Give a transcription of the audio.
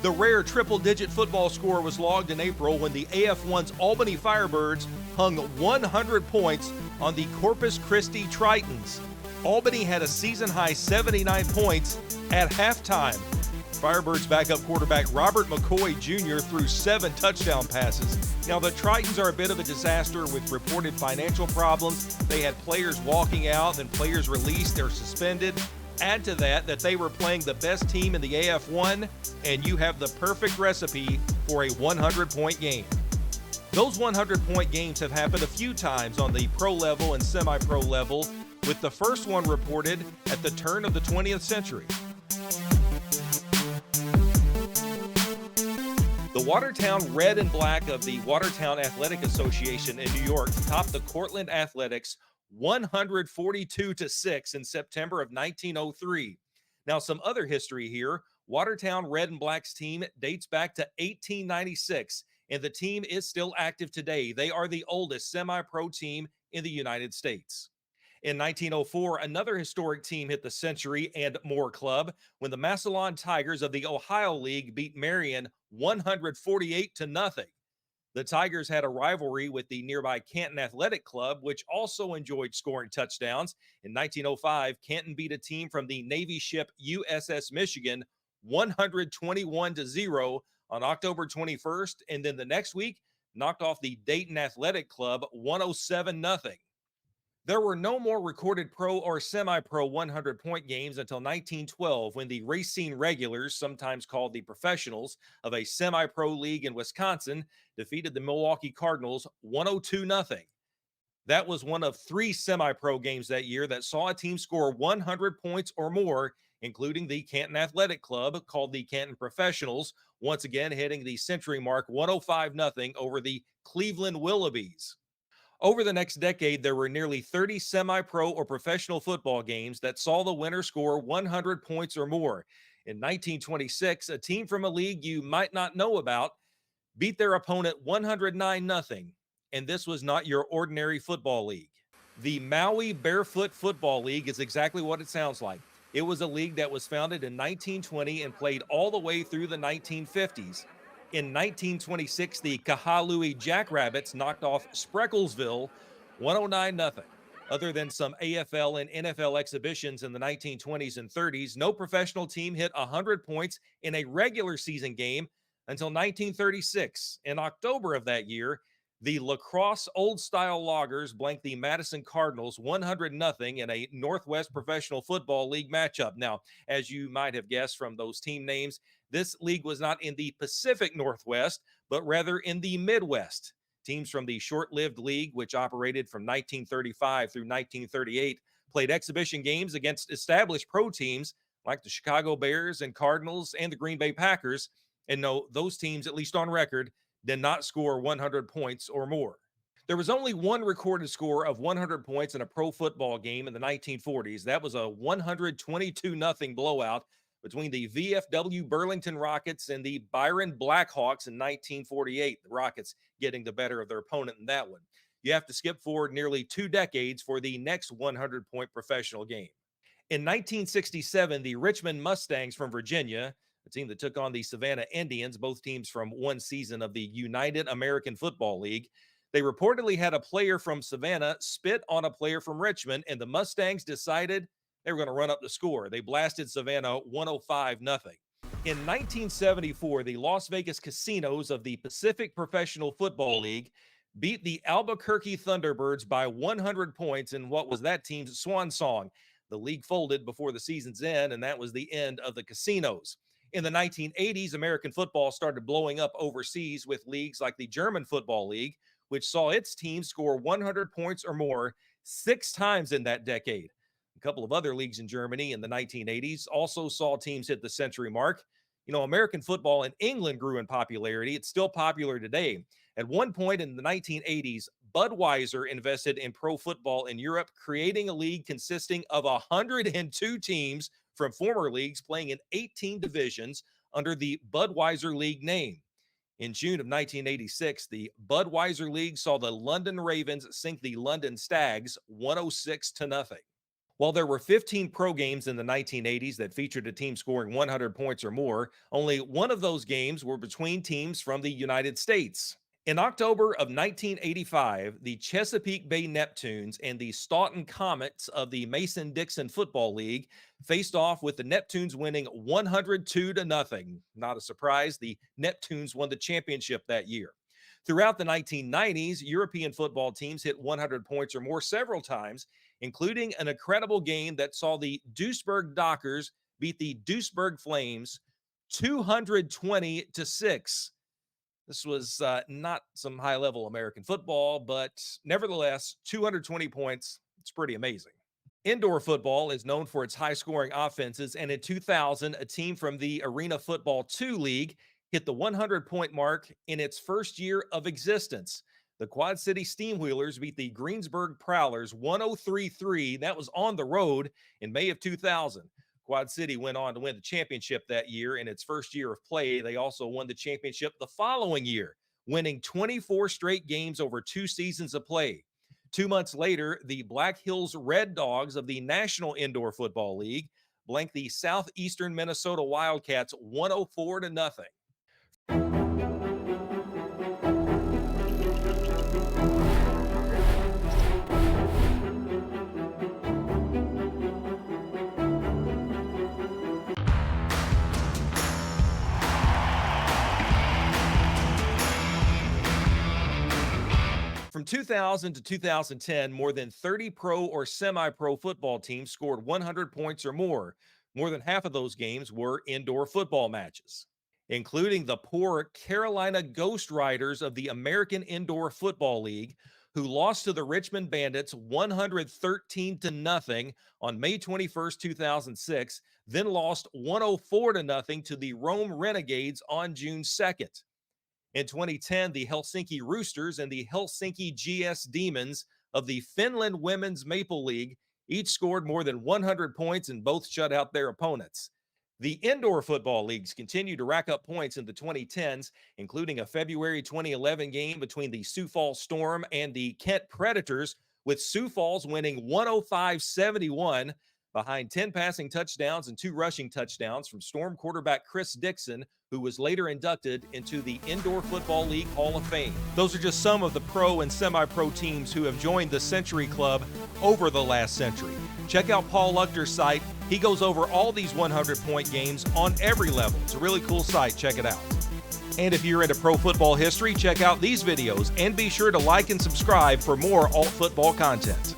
The rare triple-digit football score was logged in April when the AF1's Albany Firebirds hung 100 points on the Corpus Christi Tritons. Albany had a season-high 79 points at halftime. Firebirds backup quarterback Robert McCoy Jr. threw 7 touchdown passes. Now, the Tritons are a bit of a disaster with reported financial problems. They had players walking out, then players released or suspended. Add to that they were playing the best team in the AF1, and you have the perfect recipe for a 100-point game. Those 100-point games have happened a few times on the pro level and semi-pro level, with the first one reported at the turn of the 20th century. The Watertown Red and Black of the Watertown Athletic Association in New York topped the Cortland Athletics 142-6 in September of 1903. Now, some other history here. Watertown Red and Black's team dates back to 1896, and the team is still active today. They are the oldest semi-pro team in the United States. In 1904, another historic team hit the Century and More Club when the Massillon Tigers of the Ohio League beat Marion 148-0. The Tigers had a rivalry with the nearby Canton Athletic Club, which also enjoyed scoring touchdowns. In 1905, Canton beat a team from the Navy ship USS Michigan 121-0 on October 21st, and then the next week knocked off the Dayton Athletic Club 107-0. There were no more recorded pro or semi-pro 100-point games until 1912 when the Racine Regulars, sometimes called the Professionals, of a semi-pro league in Wisconsin defeated the Milwaukee Cardinals 102-0. That was one of 3 semi-pro games that year that saw a team score 100 points or more, including the Canton Athletic Club, called the Canton Professionals, once again hitting the century mark 105-0 over the Cleveland Willoughbys. Over the next decade, there were nearly 30 semi-pro or professional football games that saw the winner score 100 points or more. In 1926, a team from a league you might not know about beat their opponent 109-0, and this was not your ordinary football league. The Maui Barefoot Football League is exactly what it sounds like. It was a league that was founded in 1920 and played all the way through the 1950s. In 1926, the Kahului Jackrabbits knocked off Sprecklesville 109-0. Other than some AFL and NFL exhibitions in the 1920s and 30s, no professional team hit 100 points in a regular season game until 1936. In October of that year, the Crosse Old Style Lagers blanked the Madison Cardinals 100-0 in a Northwest Professional Football League matchup. Now, as you might have guessed from those team names, this league was not in the Pacific Northwest, but rather in the Midwest. Teams from the short-lived league, which operated from 1935 through 1938, played exhibition games against established pro teams like the Chicago Bears and Cardinals and the Green Bay Packers. And no, those teams, at least on record, did not score 100 points or more. There was only one recorded score of 100 points in a pro football game in the 1940s. That was a 122-0 blowout between the VFW Burlington Rockets and the Byron Blackhawks in 1948. The Rockets getting the better of their opponent in that one. You have to skip forward nearly 2 decades for the next 100-point professional game. In 1967, the Richmond Mustangs from Virginia, a team that took on the Savannah Indians, both teams from one season of the United American Football League, they reportedly had a player from Savannah spit on a player from Richmond, and the Mustangs decided they were going to run up the score. They blasted Savannah 105-0. In 1974, the Las Vegas Casinos of the Pacific Professional Football League beat the Albuquerque Thunderbirds by 100 points in what was that team's swan song. The league folded before the season's end, and that was the end of the Casinos. In the 1980s, American football started blowing up overseas with leagues like the German Football League, which saw its team score 100 points or more 6 times in that decade. A couple of other leagues in Germany in the 1980s also saw teams hit the century mark. You know, American football in England grew in popularity. It's still popular today. At one point in the 1980s, Budweiser invested in pro football in Europe, creating a league consisting of 102 teams from former leagues playing in 18 divisions under the Budweiser League name. In June of 1986, the Budweiser League saw the London Ravens sink the London Stags 106-0. While there were 15 pro games in the 1980s that featured a team scoring 100 points or more, only one of those games were between teams from the United States. In October of 1985, the Chesapeake Bay Neptunes and the Staunton Comets of the Mason-Dixon Football League faced off, with the Neptunes winning 102-0. Not a surprise, the Neptunes won the championship that year. Throughout the 1990s, European football teams hit 100 points or more several times, including an incredible game that saw the Duisburg Dockers beat the Duisburg Flames 220-6. This was not some high-level American football, but nevertheless, 220 points, it's pretty amazing. Indoor football is known for its high-scoring offenses, and in 2000, a team from the Arena Football 2 League hit the 100-point mark in its first year of existence. The Quad City Steamwheelers beat the Greensburg Prowlers 103-3. That was on the road in May of 2000. Quad City went on to win the championship that year in its first year of play. They also won the championship the following year, winning 24 straight games over 2 seasons of play. 2 months later, the Black Hills Red Dogs of the National Indoor Football League blanked the Southeastern Minnesota Wildcats 104-0. From 2000 to 2010, more than 30 pro or semi-pro football teams scored 100 points or more. More than half of those games were indoor football matches, including the poor Carolina Ghost Riders of the American Indoor Football League, who lost to the Richmond Bandits 113-0 on May 21st, 2006, then lost 104-0 to the Rome Renegades on June 2nd. In 2010, the Helsinki Roosters and the Helsinki GS Demons of the Finland Women's Maple League each scored more than 100 points and both shut out their opponents. The indoor football leagues continue to rack up points in the 2010s, including a February 2011 game between the Sioux Falls Storm and the Kent Predators, with Sioux Falls winning 105-71 behind 10 passing touchdowns and 2 rushing touchdowns from Storm quarterback Chris Dixon, who was later inducted into the Indoor Football League Hall of Fame. Those are just some of the pro and semi-pro teams who have joined the Century Club over the last century. Check out Paul Luchter's site. He goes over all these 100-point games on every level. It's a really cool site. Check it out. And if you're into pro football history, check out these videos and be sure to like and subscribe for more alt football content.